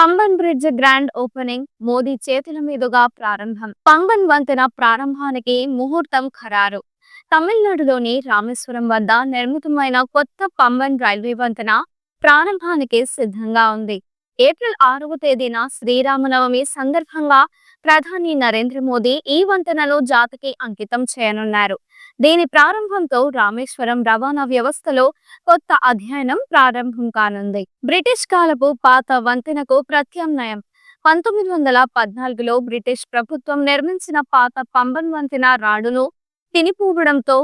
Pamban bridge grand opening Modi చేతుల మీదుగా ప్రారంభం. పంబన్ వంతెన ప్రారంభానికి ముహూర్తం ఖరారు. తమిళనాడులోని రామేశ్వరం వద్ద నిర్మితమైన కొత్త పంబన్ రైల్వే వంతెన ప్రారంభానికి సిద్ధంగా ఉంది. ఏప్రిల్ 6వ తేదీన శ్రీరామనవమి సందర్భంగా ప్రధాని నరేంద్ర మోదీ ఈ వంతెనను జాతికి అంకితం చేయనున్నారు. దీని ప్రారంభంతో రామేశ్వరం రవాణా వ్యవస్థలో కొత్త అధ్యయనం ప్రారంభం కానుంది. బ్రిటిష్ కాలపు పాత వంతెనకు ప్రత్యామ్నాయం. 1914లో బ్రిటిష్ ప్రభుత్వం నిర్మించిన పాత పంబన్ వంతెన రాడును తినిపోవడంతో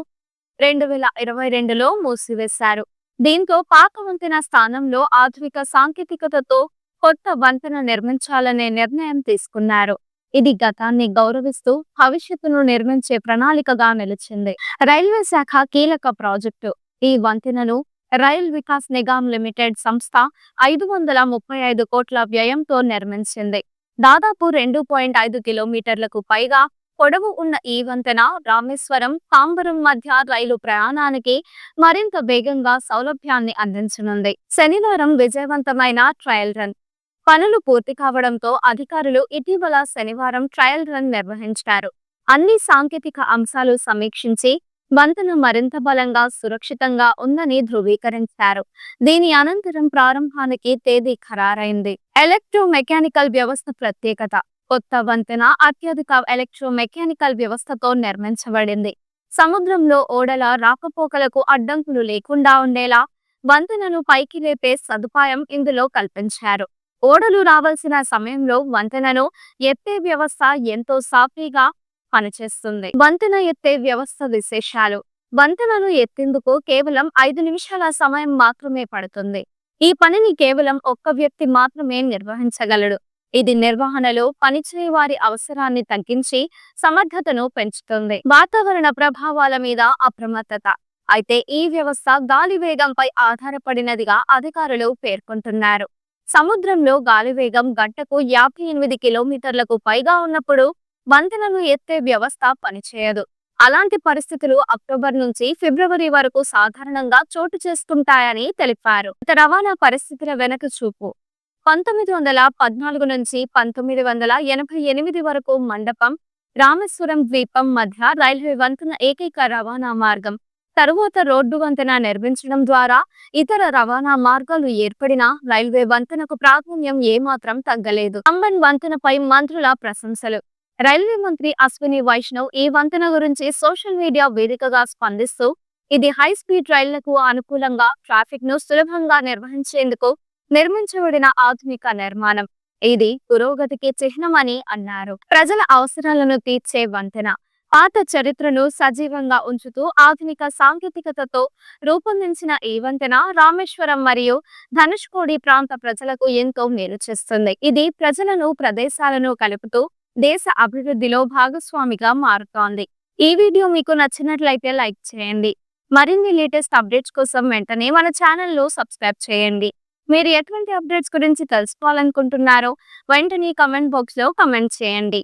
2022లో మూసివేశారు. దీంతో పాత వంతెన స్థానంలో ఆధునిక సాంకేతికతతో కొత్త వంతెన నిర్మించాలనే నిర్ణయం తీసుకున్నారు. ఇది గతాన్ని గౌరవిస్తూ భవిష్యత్తును నిర్మించే ప్రణాళికగా నిలిచింది. రైల్వే శాఖ కీలక ప్రాజెక్టు. ఈ వంతెనను రైల్ వికాస్ నిగమ్ లిమిటెడ్ సంస్థ 535 కోట్ల వ్యయంతో నిర్మించింది. దాదాపు 2.5 కిలోమీటర్లకు పైగా పొడవు ఉన్న ఈ వంతెన రామేశ్వరం, తాంబరం మధ్య రైలు ప్రయాణానికి మరింత వేగంగా సౌలభ్యాన్ని అందించనుంది. శనివారం విజయవంతమైన ట్రయల్ రన్. పనులు పూర్తి కావడంతో అధికారులు ఇటీవల శనివారం ట్రయల్ రన్ నిర్వహించారు. అన్ని సాంకేతిక అంశాలు సమీక్షించి వంతెన మరింత బలంగా, సురక్షితంగా ఉందని ధృవీకరించారు. దీని అనంతరం ప్రారంభానికి తేదీ ఖరారైంది. ఎలక్ట్రో మెకానికల్ వ్యవస్థ ప్రత్యేకత. కొత్త వంతెన అత్యధిక ఎలక్ట్రో మెకానికల్ వ్యవస్థతో నిర్మించబడింది. సముద్రంలో ఓడల రాకపోకలకు అడ్డంకులు లేకుండా ఉండేలా వంతెనను పైకి లేపే సదుపాయం ఇందులో కల్పించారు. ఓడలు రావాల్సిన సమయంలో వంతెనను ఎత్తే వ్యవస్థ ఎంతో సాఫీగా పనిచేస్తుంది. వంతెన ఎత్తే వ్యవస్థ విశేషాలు. వంతెనను ఎత్తేందుకు కేవలం 5 నిమిషాల సమయం మాత్రమే పడుతుంది. ఈ పనిని కేవలం ఒక్క వ్యక్తి మాత్రమే నిర్వహించగలడు. ఇది నిర్వహణలో పనిచేయే వారి అవసరాన్ని తగ్గించి సమర్థతను పెంచుతుంది. వాతావరణ ప్రభావాల మీద అప్రమత్తత. అయితే ఈ వ్యవస్థ గాలి వేగంపై ఆధారపడినదిగా అధికారులు పేర్కొంటున్నారు. సముద్రంలో గాలి వేగం గంటకు 58 కిలోమీటర్లకు పైగా ఉన్నప్పుడు వంతెనను ఎత్తే వ్యవస్థ పనిచేయదు. అలాంటి పరిస్థితులు అక్టోబర్ నుంచి ఫిబ్రవరి వరకు సాధారణంగా చోటు చేసుకుంటాయని తెలిపారు. రవాణా పరిస్థితుల వెనక చూపు. 1914 నుంచి 1988 వరకు మండపం, రామేశ్వరం ద్వీపం మధ్య రైల్వే వంతెన ఏకైక రవాణా మార్గం. తరువాత రోడ్డు వంతెన నిర్మించడం ద్వారా ఇతర రవాణా మార్గాలు ఏర్పడినా రైల్వే వంతెనకు ప్రాధాన్యం ఏమాత్రం తగ్గలేదు. పంబన్ వంతెనపై మంత్రుల ప్రశంసలు. రైల్వే మంత్రి అశ్విని వైష్ణవ్ ఈ వంతెన గురించి సోషల్ మీడియా వేదికగా స్పందిస్తూ, ఇది హై స్పీడ్ రైళ్లకు అనుకూలంగా ట్రాఫిక్ ను సులభంగా నిర్వహించేందుకు నిర్మించబడిన ఆధునిక నిర్మాణం. ఇది పురోగతికి చిహ్నమని అన్నారు. ప్రజల అవసరాలను తీర్చే వంతెన. పాత చరిత్రను సజీవంగా ఉంచుతూ ఆధునిక సాంకేతికతతో రూపొందించిన ఈ వంతెన రామేశ్వరం మరియు ధనుష్కోడి ప్రాంత ప్రజలకు ఎంతో మేలు చేస్తుంది. ఇది ప్రజలను, ప్రదేశాలను కలుపుతూ దేశ అభివృద్ధిలో భాగస్వామిగా మారుతోంది. ఈ వీడియో మీకు నచ్చినట్లయితే లైక్ చేయండి. మరిన్ని లేటెస్ట్ అప్డేట్స్ కోసం వెంటనే మన ఛానల్ సబ్స్క్రైబ్ చేయండి. మీరు ఎటువంటి అప్డేట్స్ గురించి తెలుసుకోవాలనుకుంటున్నారో వెంటనే కామెంట్ బాక్స్ లో కామెంట్ చేయండి.